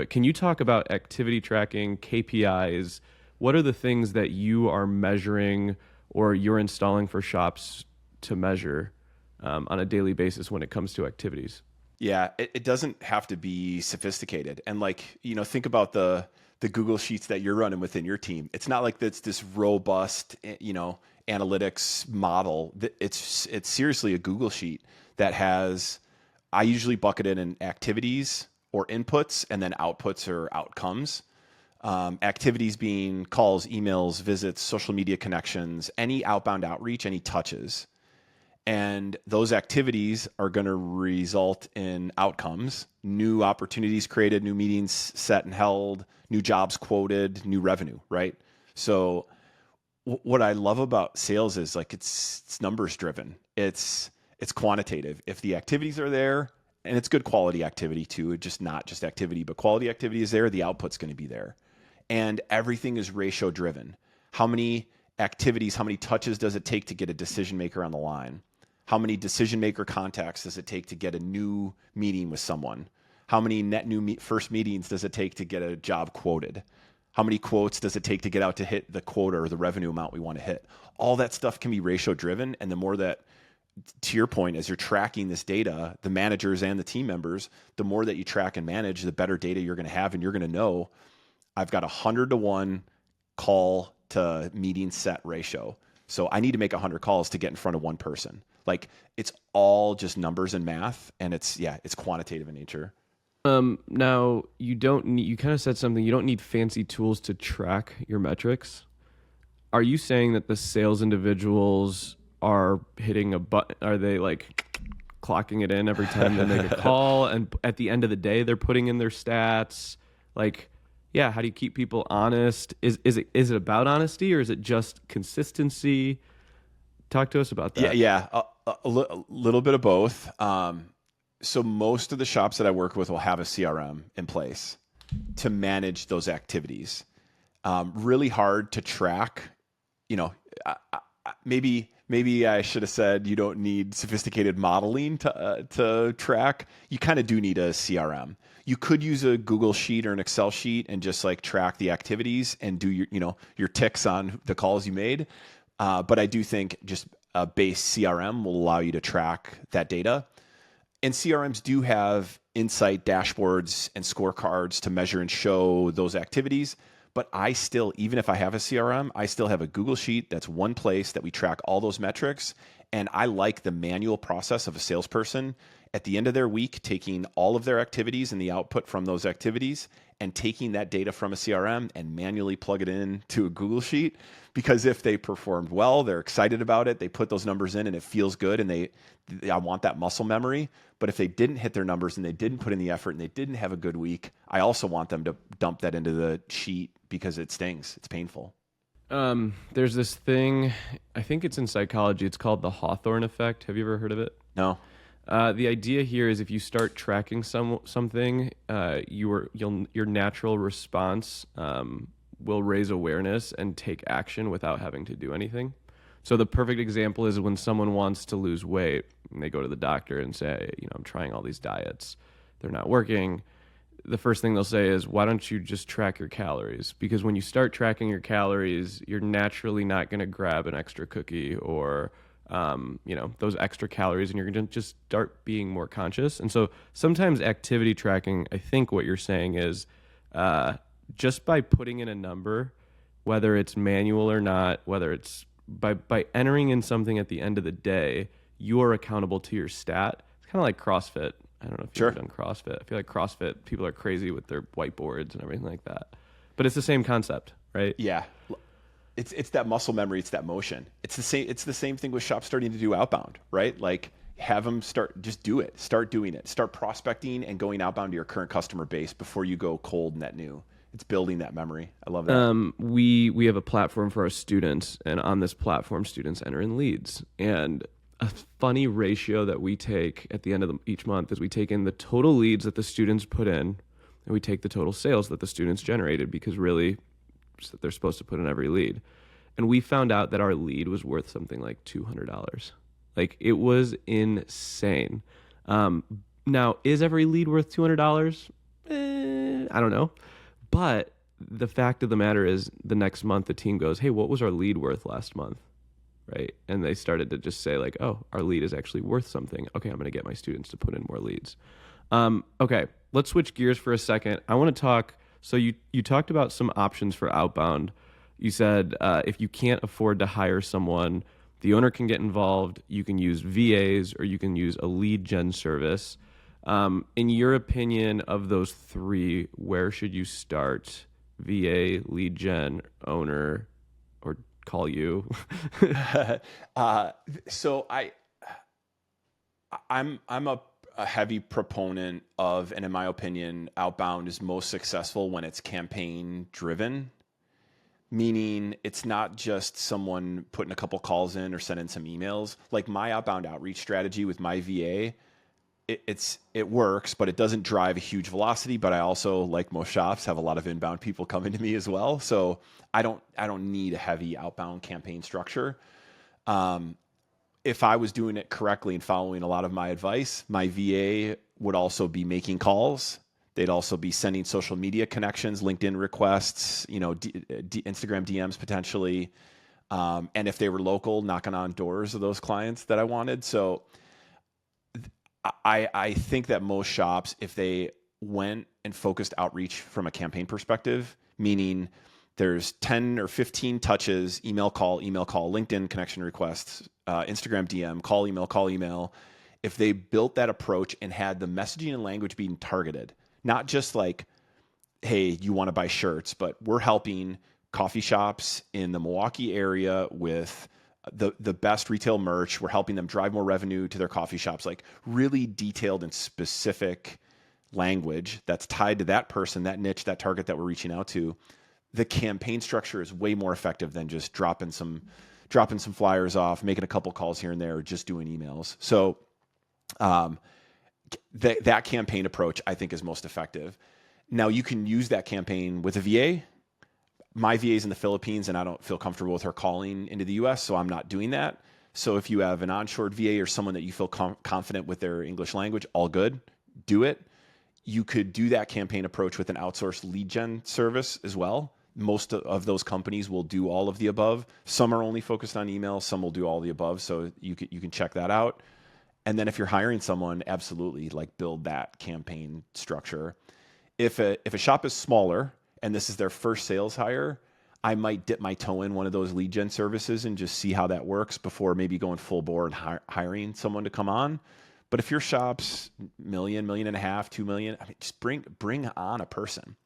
it. Can you talk about activity tracking, KPIs? What are the things that you are measuring or you're installing for shops to measure on a daily basis when it comes to activities? Yeah, it doesn't have to be sophisticated. And like, think about the Google Sheets that you're running within your team. It's not like that's this robust, analytics model. It's seriously a Google Sheet that has, I usually bucket it in activities or inputs and then outputs or outcomes. Activities being calls, emails, visits, social media connections, any outbound outreach, any touches. And those activities are going to result in outcomes, new opportunities created, new meetings set and held, new jobs quoted, new revenue, right? So what I love about sales is like it's numbers driven. It's quantitative. If the activities are there, and it's good quality activity too, it's just not just activity, but quality activity is there, the output's going to be there. And everything is ratio driven. How many activities, how many touches does it take to get a decision maker on the line? How many decision maker contacts does it take to get a new meeting with someone? How many net new first meetings does it take to get a job quoted? How many quotes does it take to get out to hit the quota or the revenue amount we want to hit? All that stuff can be ratio driven. And the more that, to your point, as you're tracking this data, the managers and the team members, the more that you track and manage, the better data you're going to have. And you're going to know, I've got 100-to-1 call to meeting set ratio. So I need to make 100 calls to get in front of one person. Like it's all just numbers and math, and it's quantitative in nature. Now you don't need, you kind of said something, you don't need fancy tools to track your metrics. Are you saying that the sales individuals are hitting a button? Are they like clocking it in every time they make a call? And at the end of the day, they're putting in their stats. Like, yeah, how do you keep people honest? Is it about honesty, or is it just consistency? Talk to us about that. Yeah. A little bit of both. So most of the shops that I work with will have a CRM in place to manage those activities. Really hard to track. Maybe I should have said you don't need sophisticated modeling to track. You kind of do need a CRM. You could use a Google Sheet or an Excel sheet and just like track the activities and do your ticks on the calls you made. But I do think just a base CRM will allow you to track that data. And CRMs do have insight dashboards and scorecards to measure and show those activities. But I still, even if I have a CRM, I still have a Google Sheet that's one place that we track all those metrics. And I like the manual process of a salesperson at the end of their week, taking all of their activities and the output from those activities and taking that data from a CRM and manually plug it in to a Google Sheet. Because if they performed well, they're excited about it, they put those numbers in and it feels good, and I want that muscle memory. But if they didn't hit their numbers and they didn't put in the effort and they didn't have a good week, I also want them to dump that into the sheet because it stings. It's painful. There's this thing, I think it's in psychology, it's called the Hawthorne Effect. Have you ever heard of it? No. The idea here is if you start tracking something, your natural response will raise awareness and take action without having to do anything. So the perfect example is when someone wants to lose weight and they go to the doctor and say, I'm trying all these diets, they're not working. The first thing they'll say is, why don't you just track your calories? Because when you start tracking your calories, you're naturally not going to grab an extra cookie or those extra calories, and you're going to just start being more conscious. And so sometimes activity tracking, I think what you're saying is just by putting in a number, whether it's manual or not, whether it's by entering in something at the end of the day, you are accountable to your stat. It's kind of like CrossFit. I don't know if you've ever done CrossFit. I feel like CrossFit, people are crazy with their whiteboards and everything like that. But it's the same concept, right? Yeah. It's that muscle memory. It's that motion. It's the same thing with shops starting to do outbound, right? Like have them just do it. Start doing it. Start prospecting and going outbound to your current customer base before you go cold net new. It's building that memory. I love that. We have a platform for our students, and on this platform, students enter in leads. And a funny ratio that we take at the end of each month is we take in the total leads that the students put in, and we take the total sales that the students generated, because really they're supposed to put in every lead. And we found out that our lead was worth something like $200. Like, it was insane. Now, is every lead worth $200? I don't know. But the fact of the matter is, the next month the team goes, "Hey, what was our lead worth last month?" Right? And they started to just say like, "Oh, our lead is actually worth something. Okay, I'm going to get my students to put in more leads." Okay, let's switch gears for a second. I want to talk. So you talked about some options for outbound. You said if you can't afford to hire someone, the owner can get involved. You can use VAs or you can use a lead gen service. In your opinion, of those three, where should you start? VA, lead gen, owner, or call you? uh, so I'm a heavy proponent of, and in my opinion, outbound is most successful when it's campaign driven. Meaning it's not just someone putting a couple calls in or sending some emails. Like my outbound outreach strategy with my VA, it works, but it doesn't drive a huge velocity. But I also, like most shops, have a lot of inbound people coming to me as well. So I don't need a heavy outbound campaign structure. If I was doing it correctly and following a lot of my advice, my VA would also be making calls. They'd also be sending social media connections, LinkedIn requests, Instagram DMs potentially. And if they were local, knocking on doors of those clients that I wanted. So I think that most shops, if they went and focused outreach from a campaign perspective, meaning there's 10 or 15 touches, email, call, LinkedIn connection requests, Instagram DM, call, email, call, email. If they built that approach and had the messaging and language being targeted, not just like, hey, you want to buy shirts, but we're helping coffee shops in the Milwaukee area with the best retail merch. We're helping them drive more revenue to their coffee shops, like really detailed and specific language that's tied to that person, that niche, that target that we're reaching out to. The campaign structure is way more effective than just dropping some flyers off, making a couple calls here and there, or just doing emails. So that campaign approach, I think, is most effective. Now, you can use that campaign with a VA. My VA is in the Philippines, and I don't feel comfortable with her calling into the US, so I'm not doing that. So if you have an onshore VA or someone that you feel confident with their English language, all good, do it. You could do that campaign approach with an outsourced lead gen service as well. Most of those companies will do all of the above. Some are only focused on email. Some will do all the above. So you can check that out. And then if you're hiring someone, absolutely like build that campaign structure. If a shop is smaller and this is their first sales hire, I might dip my toe in one of those lead gen services and just see how that works before maybe going full bore and hiring someone to come on. But if your shop's million and a half, 2 million, I mean, just bring on a person.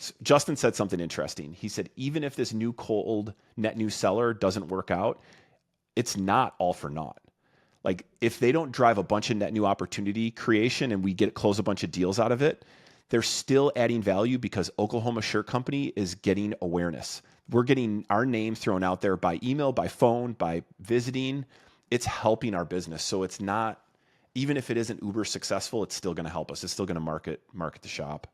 So Justin said something interesting. He said, even if this new cold net new seller doesn't work out, it's not all for naught. Like if they don't drive a bunch of net new opportunity creation and we close a bunch of deals out of it, they're still adding value because Oklahoma Shirt Company is getting awareness. We're getting our name thrown out there by email, by phone, by visiting. It's helping our business. So it's not, even if it isn't uber successful, it's still going to help us. It's still going to market the shop.